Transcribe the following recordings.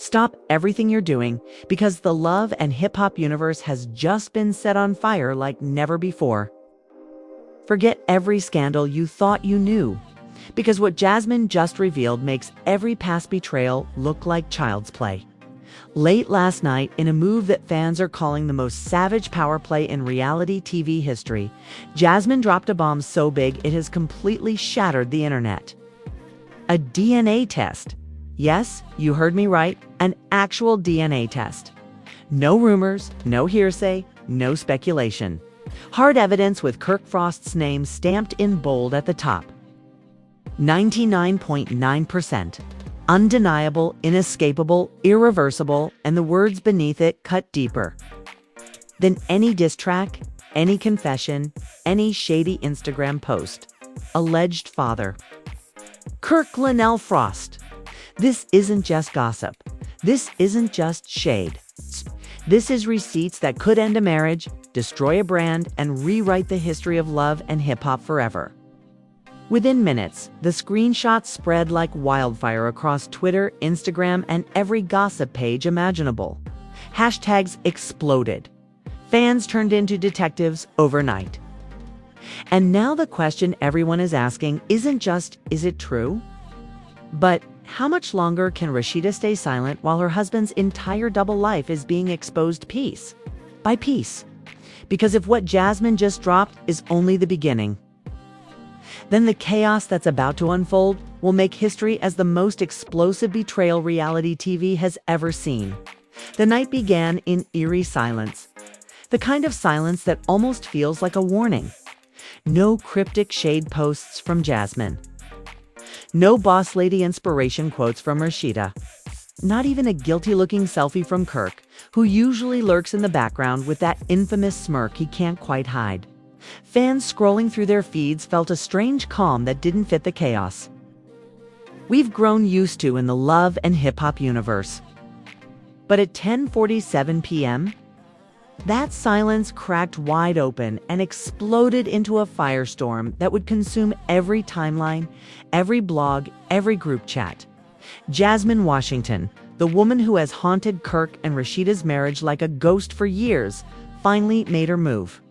Stop everything you're doing because the love and hip-hop universe has just been set on fire like never before. Forget every scandal you thought you knew, because what Jasmine just revealed makes every past betrayal look like child's play. Late last night, in a move that fans are calling the most savage power play in reality TV history, Jasmine dropped a bomb so big it has completely shattered the internet. A DNA test. Yes, you heard me right, an actual DNA test. No rumors, no hearsay, no speculation. Hard evidence with Kirk Frost's name stamped in bold at the top. 99.9%. Undeniable, inescapable, irreversible, and the words beneath it cut deeper than any diss track, any confession, any shady Instagram post. Alleged father. Kirk Frost. This isn't just gossip. This isn't just shade. This is receipts that could end a marriage, destroy a brand, and rewrite the history of love and hip-hop forever. Within minutes, the screenshots spread like wildfire across Twitter, Instagram, and every gossip page imaginable. Hashtags exploded. Fans turned into detectives overnight. And now the question everyone is asking isn't just, is it true? But how much longer can Rashida stay silent while her husband's entire double life is being exposed piece by piece? Because if what Jasmine just dropped is only the beginning, then the chaos that's about to unfold will make history as the most explosive betrayal reality TV has ever seen. The night began in eerie silence. The kind of silence that almost feels like a warning. No cryptic shade posts from Jasmine. No boss lady inspiration quotes from Rashida. Not even a guilty-looking selfie from Kirk, who usually lurks in the background with that infamous smirk he can't quite hide. Fans scrolling through their feeds felt a strange calm that didn't fit the chaos we've grown used to in the love and hip-hop universe. But at 10:47 p.m., that silence cracked wide open and exploded into a firestorm that would consume every timeline, every blog, every group chat. Jasmine Washington, the woman who has haunted Kirk and Rashida's marriage like a ghost for years, finally made her move.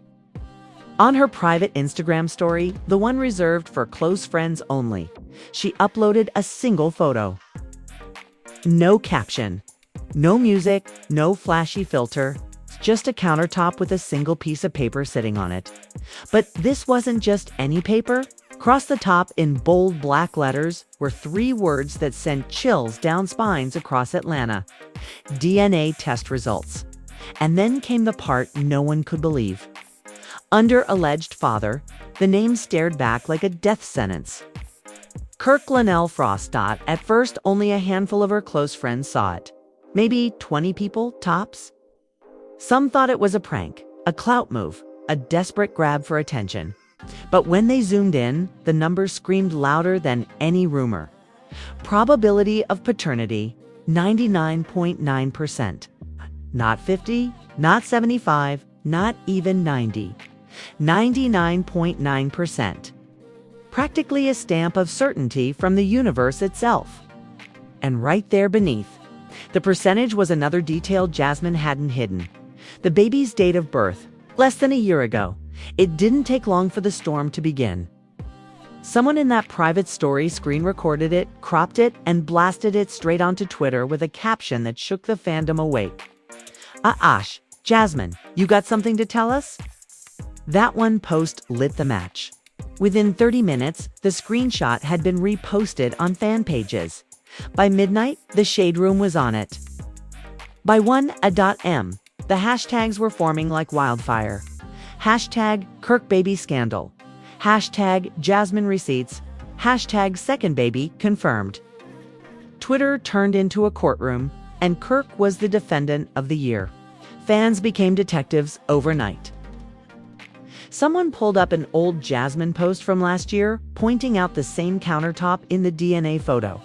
On her private Instagram story, the one reserved for close friends only, she uploaded a single photo. No caption, no music, no flashy filter, just a countertop with a single piece of paper sitting on it. But this wasn't just any paper. Across the top in bold black letters were 3 words that sent chills down spines across Atlanta. DNA test results. And then came the part no one could believe. Under alleged father, the name stared back like a death sentence. Kirk Frost. At first, only a handful of her close friends saw it. Maybe 20 people, tops. Some thought it was a prank, a clout move, a desperate grab for attention. But when they zoomed in, the numbers screamed louder than any rumor. Probability of paternity, 99.9%. Not 50, not 75, not even 90. 99.9%. Practically a stamp of certainty from the universe itself. And right there beneath, the percentage was another detail Jasmine hadn't hidden. The baby's date of birth, less than a year ago. It didn't take long for the storm to begin. Someone in that private story screen recorded it, cropped it, and blasted it straight onto Twitter with a caption that shook the fandom awake. Jasmine, you got something to tell us? That one post lit the match. Within 30 minutes, the screenshot had been reposted on fan pages. By midnight, the Shade Room was on it. By 1:00 a.m., the hashtags were forming like wildfire. Hashtag Kirk Baby Scandal. Hashtag Jasmine Receipts. Hashtag Second Baby Confirmed. Twitter turned into a courtroom, and Kirk was the defendant of the year. Fans became detectives overnight. Someone pulled up an old Jasmine post from last year, pointing out the same countertop in the DNA photo.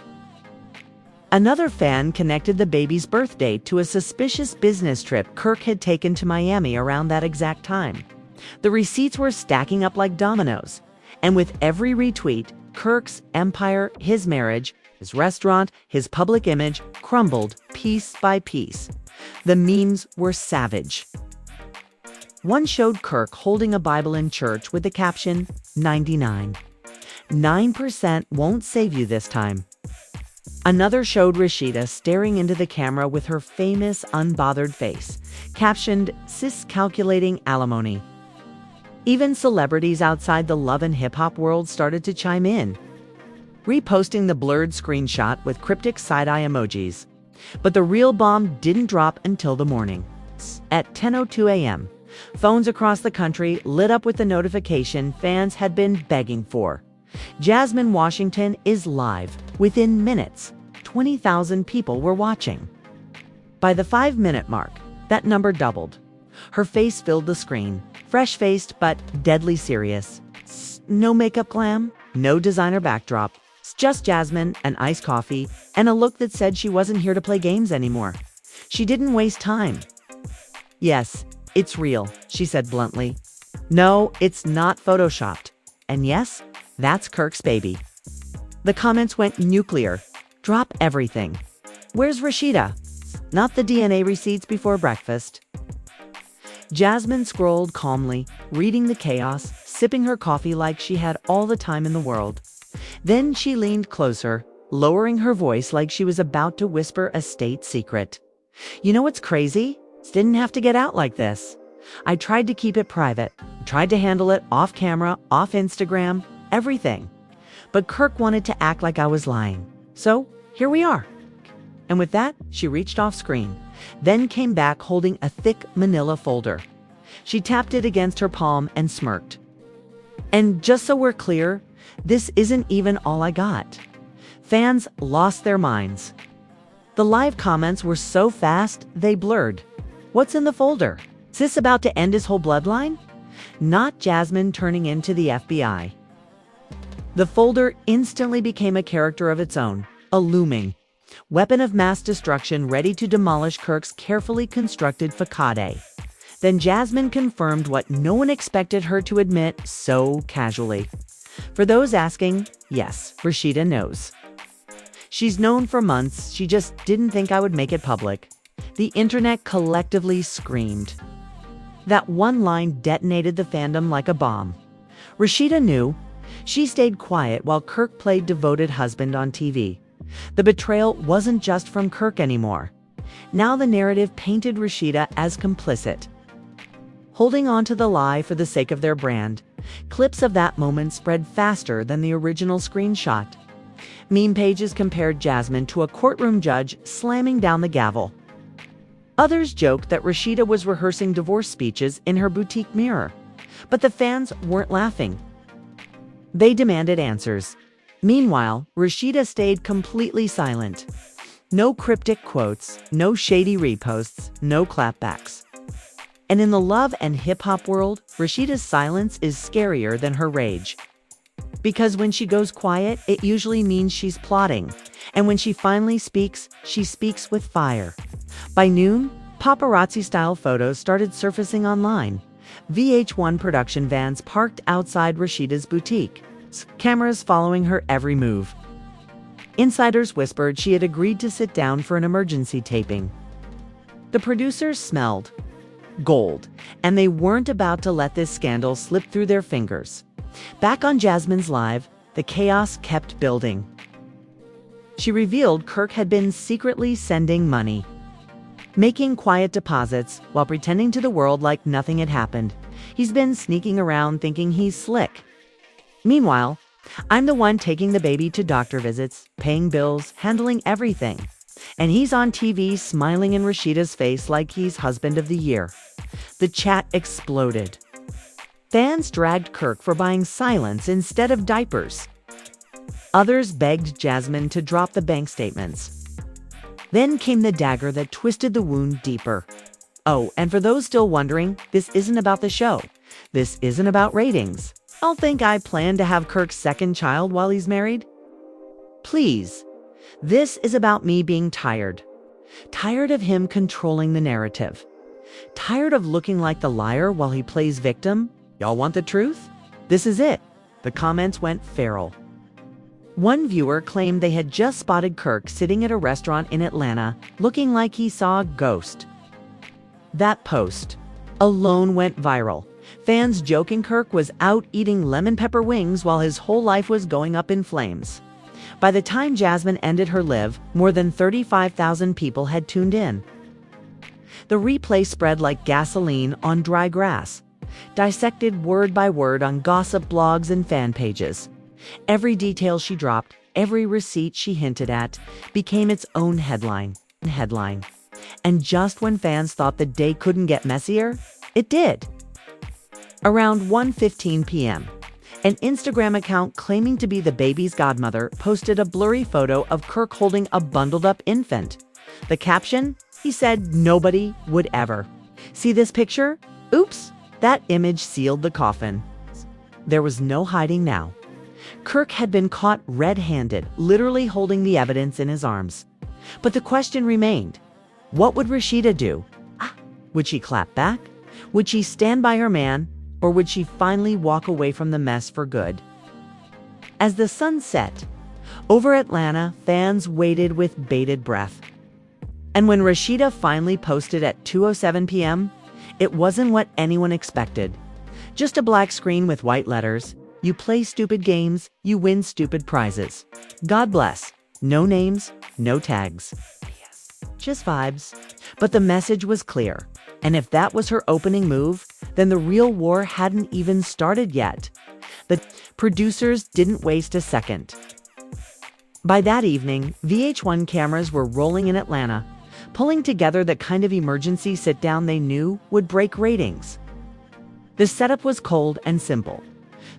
Another fan connected the baby's birth date to a suspicious business trip Kirk had taken to Miami around that exact time. The receipts were stacking up like dominoes, and with every retweet, Kirk's empire, his marriage, His restaurant, his public image crumbled piece by piece. The memes were savage. One showed Kirk holding a Bible in church with the caption, 99. 9% won't save you this time. Another showed Rashida staring into the camera with her famous unbothered face, captioned, sis calculating alimony. Even celebrities outside the love and hip-hop world started to chime in, reposting the blurred screenshot with cryptic side-eye emojis. But the real bomb didn't drop until the morning. At 10:02 a.m., phones across the country lit up with the notification fans had been begging for. Jasmine Washington is live. Within minutes, 20,000 people were watching. By the 5-minute mark, that number doubled. Her face filled the screen, fresh-faced but deadly serious. No makeup glam, no designer backdrop. Just Jasmine, an iced coffee, and a look that said she wasn't here to play games anymore. She didn't waste time. Yes, it's real, she said bluntly. No, it's not photoshopped. And yes, that's Kirk's baby. The comments went nuclear. Drop everything. Where's Rashida? Not the DNA receipts before breakfast. Jasmine scrolled calmly, reading the chaos, sipping her coffee like she had all the time in the world. Then she leaned closer, lowering her voice like she was about to whisper a state secret. You know what's crazy? It didn't have to get out like this. I tried to keep it private, tried to handle it off camera, off Instagram, everything. But Kirk wanted to act like I was lying. So here we are. And with that, she reached off screen, then came back holding a thick manila folder. She tapped it against her palm and smirked. And just so we're clear, this isn't even all I got. Fans lost their minds. The live comments were so fast, they blurred. What's in the folder? Is this about to end his whole bloodline? Not Jasmine turning into the FBI. The folder instantly became a character of its own, a looming weapon of mass destruction ready to demolish Kirk's carefully constructed facade. Then Jasmine confirmed what no one expected her to admit so casually. For those asking, yes, Rashida knows. She's known for months, she just didn't think I would make it public. The internet collectively screamed. That one line detonated the fandom like a bomb. Rashida knew. She stayed quiet while Kirk played devoted husband on TV. The betrayal wasn't just from Kirk anymore. Now the narrative painted Rashida as complicit. Holding on to the lie for the sake of their brand, clips of that moment spread faster than the original screenshot. Meme pages compared Jasmine to a courtroom judge slamming down the gavel. Others joked that Rashida was rehearsing divorce speeches in her boutique mirror. But the fans weren't laughing. They demanded answers. Meanwhile, Rashida stayed completely silent. No cryptic quotes, no shady reposts, no clapbacks. And in the love and hip-hop world, Rashida's silence is scarier than her rage. Because when she goes quiet, it usually means she's plotting. And when she finally speaks, she speaks with fire. By noon, paparazzi-style photos started surfacing online. VH1 production vans parked outside Rashida's boutique, cameras following her every move. Insiders whispered she had agreed to sit down for an emergency taping. The producers smelled gold, and they weren't about to let this scandal slip through their fingers. Back on Jasmine's live, the chaos kept building. She revealed Kirk had been secretly sending money, making quiet deposits while pretending to the world like nothing had happened. He's been sneaking around thinking he's slick. Meanwhile, I'm the one taking the baby to doctor visits, paying bills, handling everything. And he's on TV smiling in Rashida's face like he's husband of the year. The chat exploded. Fans dragged Kirk for buying silence instead of diapers. Others begged Jasmine to drop the bank statements. Then came the dagger that twisted the wound deeper. Oh, and for those still wondering, this isn't about the show. This isn't about ratings. I'll think I plan to have Kirk's second child while he's married. Please, this is about me being tired. Tired of him controlling the narrative. Tired of looking like the liar while he plays victim. Y'all want the truth? This is it. The comments went feral. One viewer claimed they had just spotted Kirk sitting at a restaurant in Atlanta, looking like he saw a ghost. That post alone went viral. Fans joking Kirk was out eating lemon pepper wings while his whole life was going up in flames. By the time Jasmine ended her live, more than 35,000 people had tuned in. The replay spread like gasoline on dry grass, dissected word by word on gossip blogs and fan pages. Every detail she dropped, every receipt she hinted at, became its own headline. And just when fans thought the day couldn't get messier, it did. Around 1:15 p.m., an Instagram account claiming to be the baby's godmother posted a blurry photo of Kirk holding a bundled-up infant. The caption? He said nobody would ever. See this picture? Oops, that image sealed the coffin. There was no hiding now. Kirk had been caught red-handed, literally holding the evidence in his arms. But the question remained, what would Rashida do? Would she clap back? Would she stand by her man? Or would she finally walk away from the mess for good? As the sun set, over Atlanta, fans waited with bated breath. And when Rashida finally posted at 2:07 p.m., it wasn't what anyone expected. Just a black screen with white letters. You play stupid games, you win stupid prizes. God bless. No names, no tags. Just vibes. But the message was clear. And if that was her opening move, then the real war hadn't even started yet. The producers didn't waste a second. By that evening, VH1 cameras were rolling in Atlanta, pulling together the kind of emergency sit-down they knew would break ratings. The setup was cold and simple.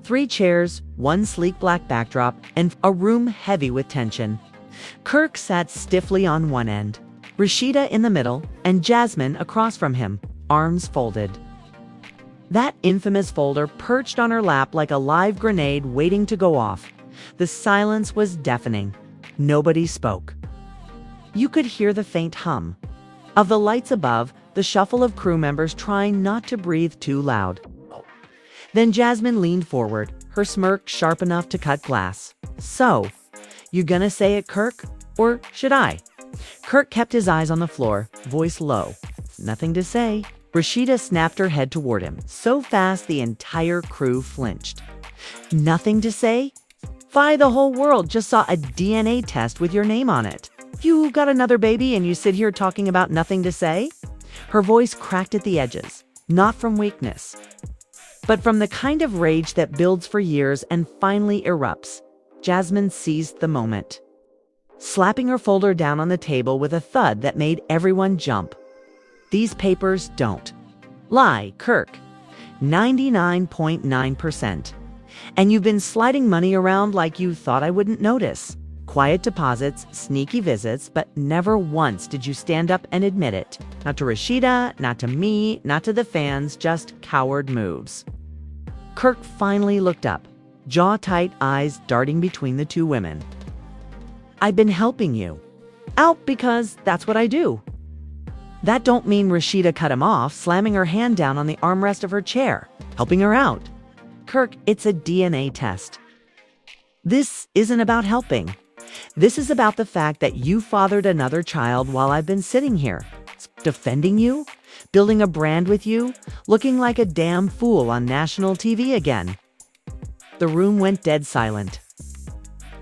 3 chairs, 1 sleek black backdrop, and a room heavy with tension. Kirk sat stiffly on one end, Rashida in the middle, and Jasmine across from him, arms folded. That infamous folder perched on her lap like a live grenade waiting to go off. The silence was deafening. Nobody spoke. You could hear the faint hum of the lights above, the shuffle of crew members trying not to breathe too loud. Then Jasmine leaned forward, her smirk sharp enough to cut glass. So, you gonna say it, Kirk? Or should I? Kirk kept his eyes on the floor, voice low. Nothing to say. Rashida snapped her head toward him, so fast the entire crew flinched. Nothing to say? Fi, the whole world just saw a DNA test with your name on it. You got another baby and you sit here talking about nothing to say? Her voice cracked at the edges, not from weakness, but from the kind of rage that builds for years and finally erupts. Jasmine seized the moment, slapping her folder down on the table with a thud that made everyone jump. These papers don't lie, Kirk. 99.9%. And you've been sliding money around like you thought I wouldn't notice. Quiet deposits, sneaky visits, but never once did you stand up and admit it. Not to Rashida, not to me, not to the fans, just coward moves. Kirk finally looked up, jaw-tight eyes darting between the two women. I've been helping you. Out because that's what I do. That don't mean Rashida cut him off, slamming her hand down on the armrest of her chair, helping her out. Kirk, it's a DNA test. This isn't about helping. This is about the fact that you fathered another child while I've been sitting here, defending you, building a brand with you, looking like a damn fool on national TV again. The room went dead silent.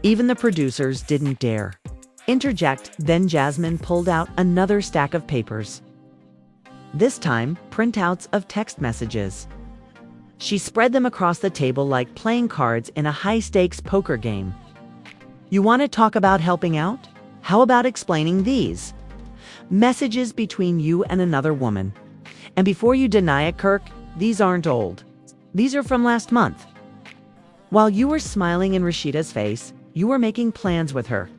Even the producers didn't dare interject. Then Jasmine pulled out another stack of papers. This time, printouts of text messages. She spread them across the table like playing cards in a high-stakes poker game. You want to talk about helping out? How about explaining these? Messages between you and another woman. And before you deny it, Kirk, these aren't old. These are from last month. While you were smiling in Rashida's face, you were making plans with her.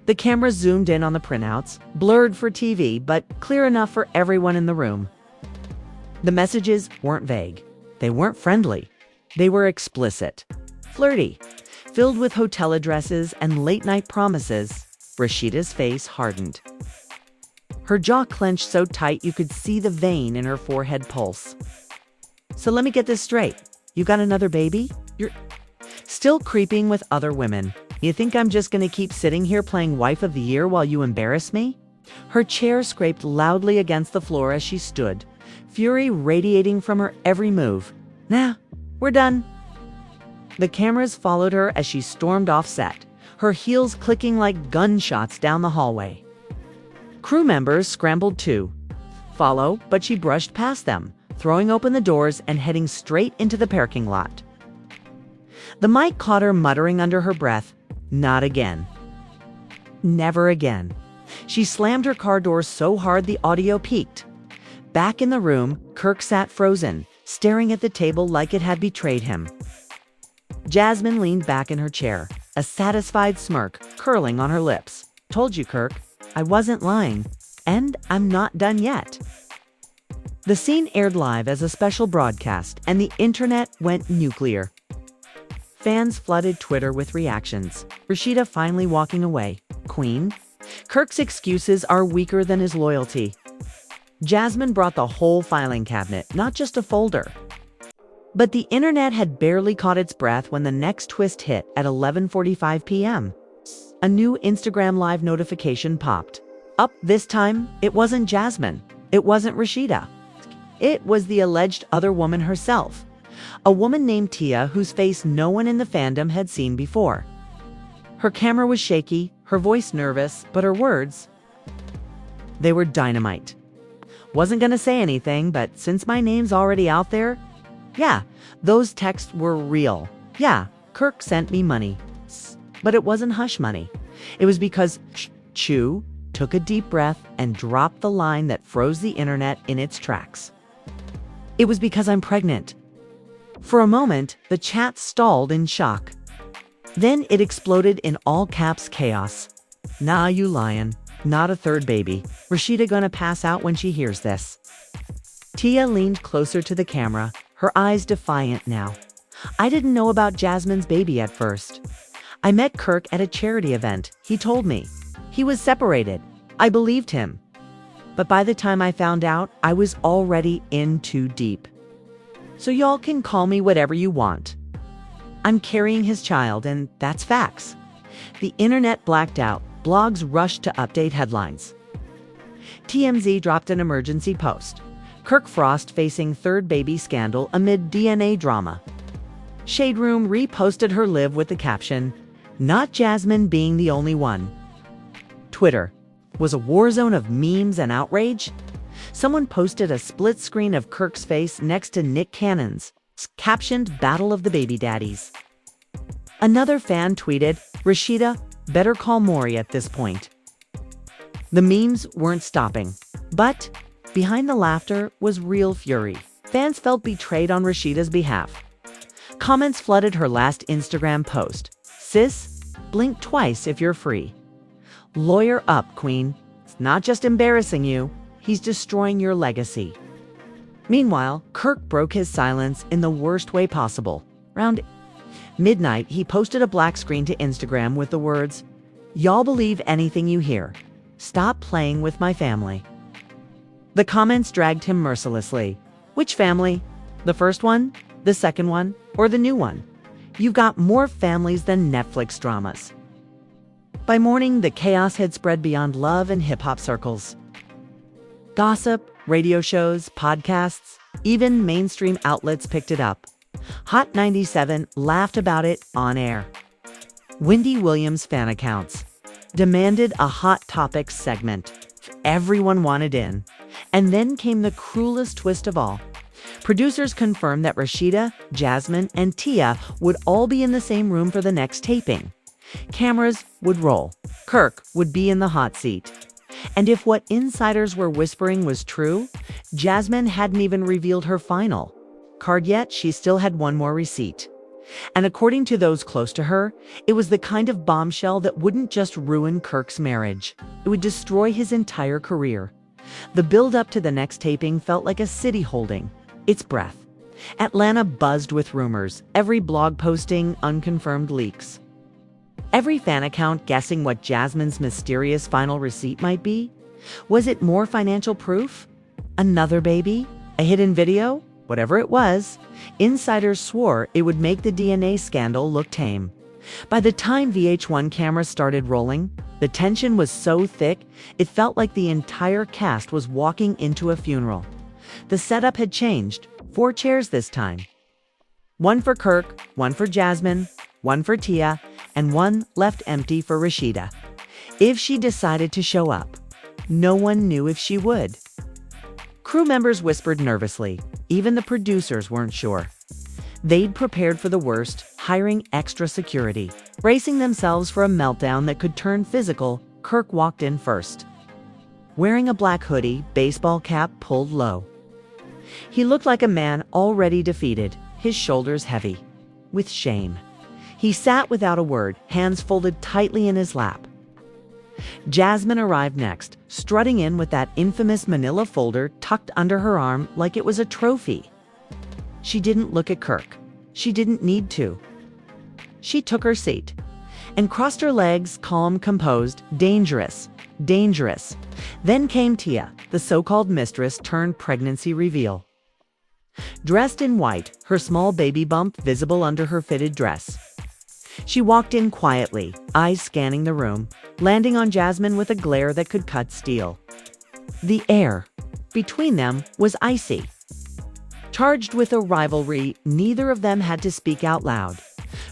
The camera zoomed in on the printouts, blurred for TV, but clear enough for everyone in the room. The messages weren't vague. They weren't friendly. They were explicit, flirty, filled with hotel addresses and late-night promises. Rashida's face hardened. Her jaw clenched so tight you could see the vein in her forehead pulse. So let me get this straight. You got another baby? You're still creeping with other women. You think I'm just gonna keep sitting here playing Wife of the Year while you embarrass me? Her chair scraped loudly against the floor as she stood, fury radiating from her every move. Nah, we're done. The cameras followed her as she stormed off set, her heels clicking like gunshots down the hallway. Crew members scrambled to follow, but she brushed past them, throwing open the doors and heading straight into the parking lot. The mic caught her muttering under her breath, "Not again. Never again." She slammed her car door so hard the audio peaked. Back in the room, Kirk sat frozen, staring at the table like it had betrayed him. Jasmine leaned back in her chair, a satisfied smirk curling on her lips. "Told you, Kirk. I wasn't lying. And I'm not done yet." The scene aired live as a special broadcast, and the internet went nuclear. Fans flooded Twitter with reactions. Rashida finally walking away. Queen? Kirk's excuses are weaker than his loyalty. Jasmine brought the whole filing cabinet, not just a folder. But the internet had barely caught its breath when the next twist hit at 11:45 p.m. A new Instagram Live notification popped up. This time, it wasn't Jasmine. It wasn't Rashida. It was the alleged other woman herself, a woman named Tia whose face no one in the fandom had seen before. Her camera was shaky, her voice nervous, but her words, they were dynamite. "Wasn't gonna say anything, but since my name's already out there, yeah, those texts were real. Yeah, Kirk sent me money. But it wasn't hush money. It was because Chu took a deep breath and dropped the line that froze the internet in its tracks. It was because I'm pregnant." For a moment, the chat stalled in shock. Then it exploded in all caps chaos. "Nah, you lyin'. Not a third baby. Rashida gonna pass out when she hears this." Tia leaned closer to the camera, her eyes defiant now. "I didn't know about Jasmine's baby at first. I met Kirk at a charity event. He told me. He was separated. I believed him. But by the time I found out, I was already in too deep. So y'all can call me whatever you want. I'm carrying his child, and that's facts." The internet blacked out. Blogs rushed to update headlines. TMZ dropped an emergency post. Kirk Frost facing third baby scandal amid DNA drama. Shade Room reposted her live with the caption, "Not Jasmine being the only one." Twitter was a war zone of memes and outrage. Someone posted a split screen of Kirk's face next to Nick Cannon's, captioned "Battle of the Baby Daddies." Another fan tweeted, "Rashida, better call Maury at this point." The memes weren't stopping, but behind the laughter was real fury. Fans felt betrayed on Rashida's behalf. Comments flooded her last Instagram post. "Sis, blink twice if you're free. Lawyer up, queen. It's not just embarrassing you, he's destroying your legacy." Meanwhile, Kirk broke his silence in the worst way possible. Around midnight, he posted a black screen to Instagram with the words, "Y'all believe anything you hear. Stop playing with my family." The comments dragged him mercilessly. Which family? The first one? The second one? Or the new one? You've got more families than Netflix dramas. By morning, the chaos had spread beyond love and hip-hop circles. Gossip, radio shows, podcasts, even mainstream outlets picked it up. Hot 97 laughed about it on air. Wendy Williams fan accounts demanded a Hot Topics segment. Everyone wanted in. And then came the cruelest twist of all. Producers confirmed that Rashida, Jasmine, and Tia would all be in the same room for the next taping. Cameras would roll. Kirk would be in the hot seat. And if what insiders were whispering was true, Jasmine hadn't even revealed her final card yet. She still had one more receipt. And according to those close to her, it was the kind of bombshell that wouldn't just ruin Kirk's marriage. It would destroy his entire career. The build-up to the next taping felt like a city holding its breath. Atlanta buzzed with rumors, every blog posting unconfirmed leaks. Every fan account guessing what Jasmine's mysterious final receipt might be. Was it more financial proof? Another baby? A hidden video? Whatever it was, insiders swore it would make the DNA scandal look tame. By the time VH1 cameras started rolling, the tension was so thick, it felt like the entire cast was walking into a funeral. The setup had changed, 4 chairs this time. One for Kirk, one for Jasmine, one for Tia, and one left empty for Rashida. If she decided to show up, no one knew if she would. Crew members whispered nervously. Even the producers weren't sure. They'd prepared for the worst, hiring extra security. Bracing themselves for a meltdown that could turn physical, Kirk walked in first. Wearing a black hoodie, baseball cap pulled low. He looked like a man already defeated, his shoulders heavy. With shame. He sat without a word, hands folded tightly in his lap. Jasmine arrived next, strutting in with that infamous manila folder tucked under her arm like it was a trophy. She didn't look at Kirk. She didn't need to. She took her seat and crossed her legs, calm, composed, dangerous. Then came Tia, the so-called mistress turned pregnancy reveal. Dressed in white, her small baby bump visible under her fitted dress. She walked in quietly, eyes scanning the room, landing on Jasmine with a glare that could cut steel. The air between them was icy. Charged with a rivalry, neither of them had to speak out loud.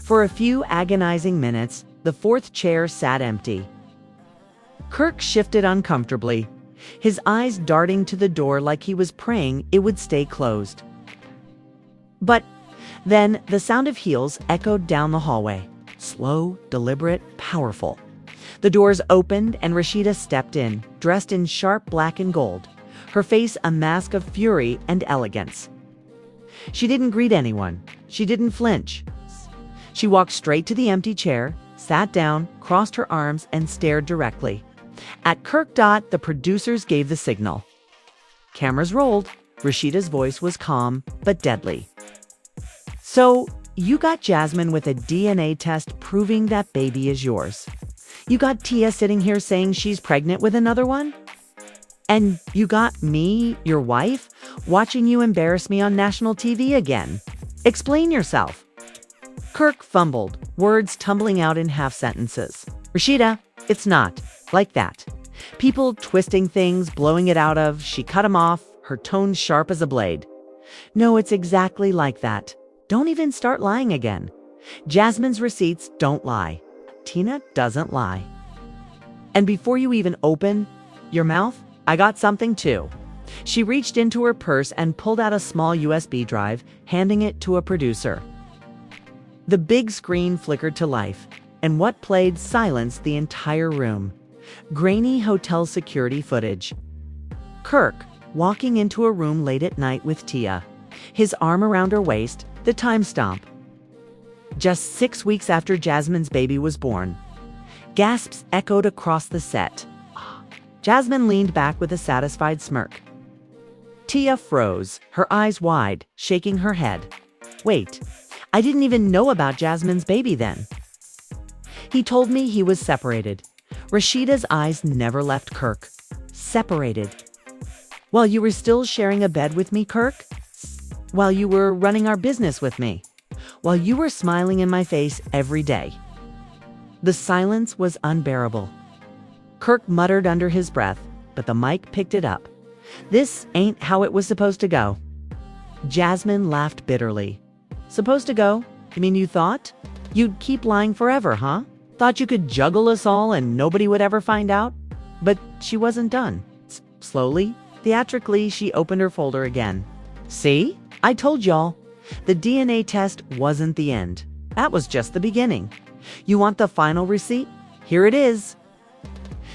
For a few agonizing minutes, the 4th chair sat empty. Kirk shifted uncomfortably, his eyes darting to the door like he was praying it would stay closed. But then the sound of heels echoed down the hallway. Slow, deliberate, powerful. The doors opened and Rashida stepped in, dressed in sharp black and gold, her face a mask of fury and elegance. She didn't greet anyone. She didn't flinch. She walked straight to the empty chair, sat down, crossed her arms, and stared directly. At Kirk. The producers gave the signal. Cameras rolled. Rashida's voice was calm, but deadly. So, you got Jasmine with a DNA test proving that baby is yours. You got Tia sitting here saying she's pregnant with another one? And you got me, your wife, watching you embarrass me on national TV again. Explain yourself. Kirk fumbled, words tumbling out in half sentences. Rashida, it's not like that. People twisting things, blowing it out of, she cut him off, her tone sharp as a blade. No, it's exactly like that. Don't even start lying again. Jasmine's receipts don't lie. Tina doesn't lie. And before you even open your mouth, I got something too. She reached into her purse and pulled out a small USB drive, handing it to a producer. The big screen flickered to life, and what played silenced the entire room. Grainy hotel security footage. Kirk, walking into a room late at night with Tia, his arm around her waist, the time stamp. Just 6 weeks after Jasmine's baby was born. Gasps echoed across the set. Jasmine leaned back with a satisfied smirk. Tia froze, her eyes wide, shaking her head. Wait, I didn't even know about Jasmine's baby then. He told me he was separated. Rashida's eyes never left Kirk. Separated. While you were still sharing a bed with me, Kirk? While you were running our business with me? While you were smiling in my face every day? The silence was unbearable. Kirk muttered under his breath, but the mic picked it up. This ain't how it was supposed to go. Jasmine laughed bitterly. Supposed to go? You mean you thought? You'd keep lying forever, huh? Thought you could juggle us all and nobody would ever find out? But she wasn't done. Slowly, theatrically, she opened her folder again. See? I told y'all. The DNA test wasn't the end. That was just the beginning. You want the final receipt? Here it is.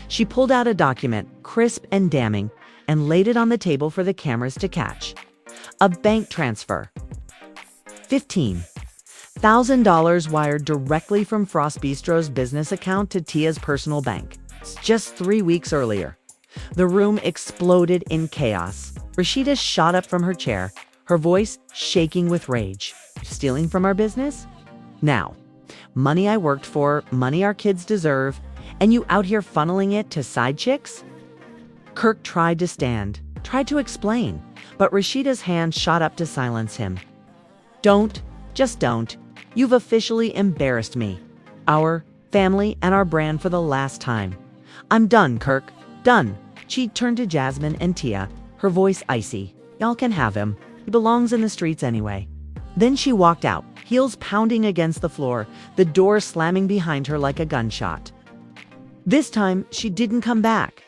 She pulled out a document, crisp and damning, and laid it on the table for the cameras to catch. A bank transfer. $15,000 wired directly from Frost Bistro's business account to Tia's personal bank. Just 3 weeks earlier. The room exploded in chaos. Rashida shot up from her chair, her voice shaking with rage. Stealing from our business? Now, money I worked for, money our kids deserve, and you out here funneling it to side chicks? Kirk tried to stand, tried to explain, but Rashida's hand shot up to silence him. Don't, just don't. You've officially embarrassed me. our family, and our brand for the last time. I'm done, Kirk. Done. She turned to Jasmine and Tia, her voice icy. Y'all can have him. He belongs in the streets anyway. Then she walked out, heels pounding against the floor, the door slamming behind her like a gunshot. This time, she didn't come back.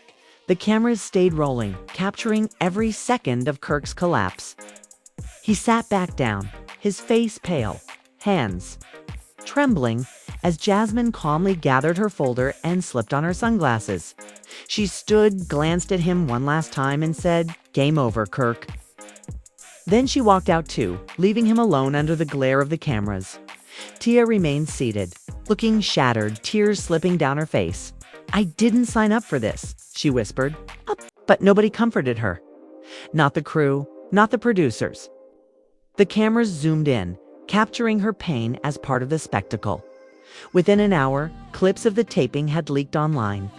The cameras stayed rolling, capturing every second of Kirk's collapse. He sat back down, his face pale, hands trembling, as Jasmine calmly gathered her folder and slipped on her sunglasses. She stood, glanced at him one last time, and said, "Game over, Kirk." Then she walked out too, leaving him alone under the glare of the cameras. Tia remained seated, looking shattered, tears slipping down her face. "I didn't sign up for this," she whispered. But nobody comforted her. Not the crew, not the producers. The cameras zoomed in, capturing her pain as part of the spectacle. Within an hour, clips of the taping had leaked online.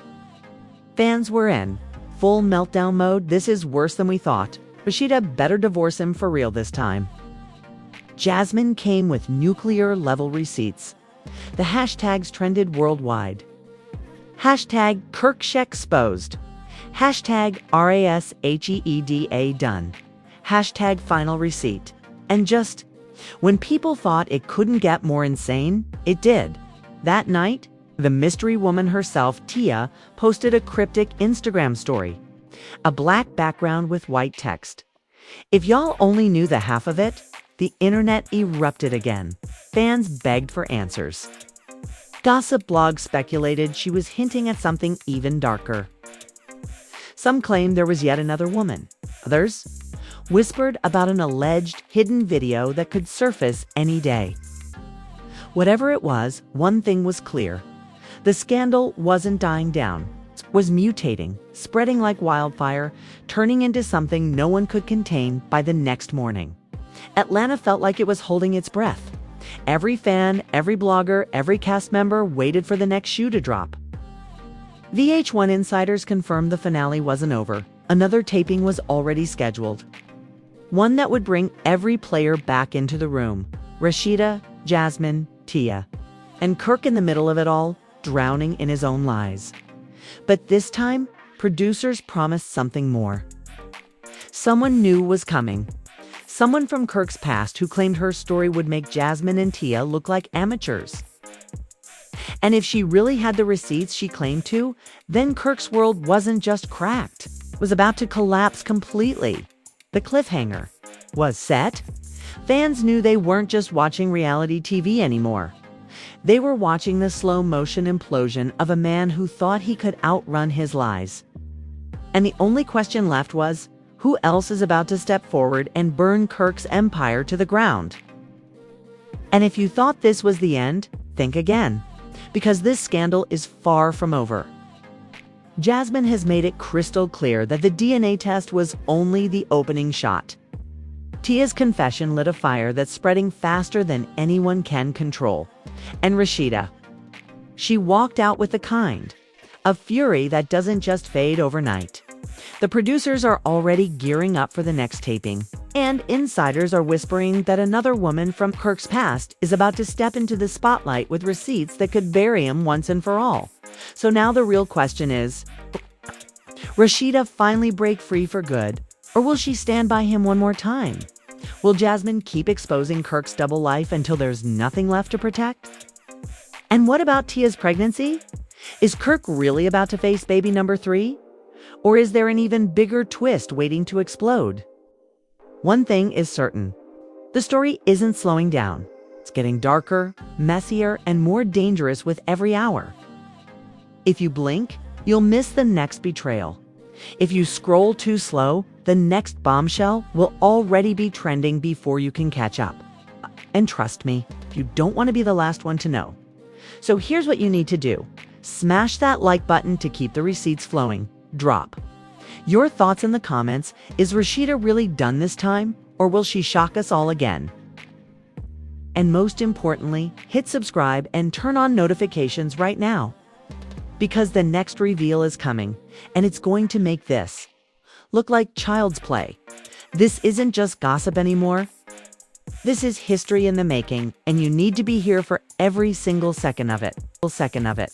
Fans were in full meltdown mode. "This is worse than we thought. Rashida better divorce him for real this time." Jasmine came with nuclear-level receipts. The hashtags trended worldwide. Hashtag KirkShexposed. Hashtag RASHEEDA done. Hashtag final receipt. And just when people thought it couldn't get more insane, it did. That night, the mystery woman herself, Tia, posted a cryptic Instagram story. A black background with white text. If y'all only knew the half of it, the internet erupted again. Fans begged for answers. Gossip blogs speculated she was hinting at something even darker. Some claimed there was yet another woman. Others whispered about an alleged hidden video that could surface any day. Whatever it was, one thing was clear. The scandal wasn't dying down, was mutating, spreading like wildfire, turning into something no one could contain by the next morning. Atlanta felt like it was holding its breath. Every fan, every blogger, every cast member waited for the next shoe to drop. VH1 insiders confirmed the finale wasn't over. Another taping was already scheduled. One that would bring every player back into the room. Rashida, Jasmine, Tia, and Kirk in the middle of it all, drowning in his own lies. But this time, producers promised something more. Someone new was coming. Someone from Kirk's past who claimed her story would make Jasmine and Tia look like amateurs. And if she really had the receipts she claimed to, then Kirk's world wasn't just cracked. It was about to collapse completely. The cliffhanger was set. Fans knew they weren't just watching reality TV anymore. They were watching the slow-motion implosion of a man who thought he could outrun his lies. And the only question left was, who else is about to step forward and burn Kirk's empire to the ground? And if you thought this was the end, think again, because this scandal is far from over. Jasmine has made it crystal clear that the DNA test was only the opening shot. Tia's confession lit a fire that's spreading faster than anyone can control. And Rashida, she walked out with a kind of fury that doesn't just fade overnight. The producers are already gearing up for the next taping, and insiders are whispering that another woman from Kirk's past is about to step into the spotlight with receipts that could bury him once and for all. So now the real question is, Rashida finally break free for good, or will she stand by him one more time? Will Jasmine keep exposing Kirk's double life until there's nothing left to protect? And what about Tia's pregnancy? Is Kirk really about to face baby number 3? Or is there an even bigger twist waiting to explode? One thing is certain. The story isn't slowing down. It's getting darker, messier, and more dangerous with every hour. If you blink, you'll miss the next betrayal. If you scroll too slow, the next bombshell will already be trending before you can catch up. And trust me, you don't want to be the last one to know. So here's what you need to do. Smash that like button to keep the receipts flowing. Drop your thoughts in the comments. Is Rashida really done this time, or will she shock us all again? And most importantly, hit subscribe and turn on notifications right now. Because the next reveal is coming, and it's going to make this look like child's play. This isn't just gossip anymore. This is history in the making, and you need to be here for Every single second of it.